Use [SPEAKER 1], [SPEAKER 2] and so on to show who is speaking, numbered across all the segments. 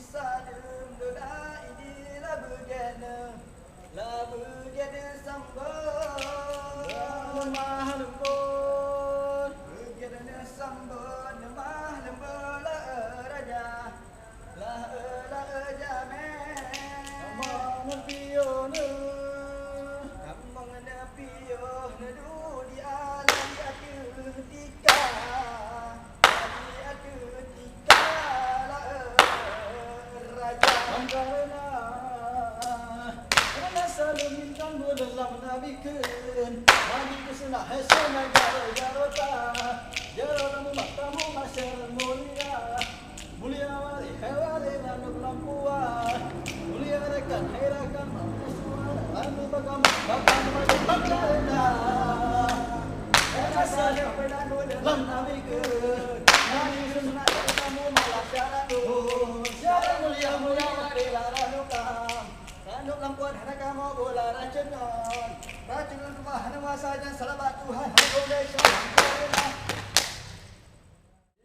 [SPEAKER 1] salum dola ini labu gena sambon mah lembut gena sambon mah lembut la raja la jame amang pione amang pione du di alam ketika Salam bintang dalam nabikan Nabi kesenah hasanah jarota Jarota matamu masyarakat mulia Mulia wali hewali lanuk lampuan Mulia rekan herakan mampu suara Anu bagam bagana Salam dalam nabikan Nabi kesenah jarota malah syaratu Syaratu mulia wali lanukam Ranuk lampuan hana kamu bola racunan Racun rumah hana wasanya selamat Tuhan Hana syurga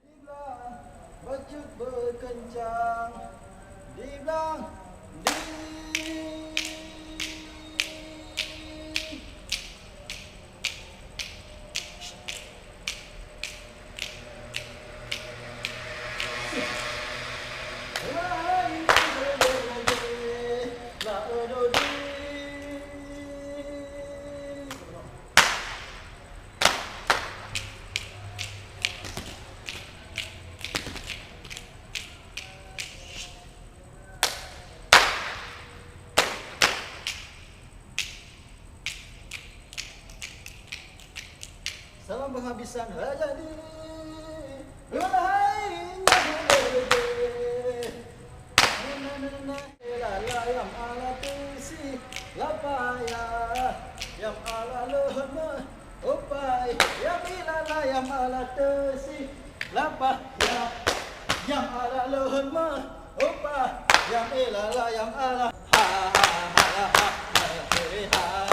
[SPEAKER 1] Di belang Bacut berkencang Di belang Di Salam penghabisan jadi wahai yang ala tisi lapaya yang ala lohma upai yang ilala yang ala tisi lapaya yang ala lohma upai yang ilala yang ala ha ha ha ha ha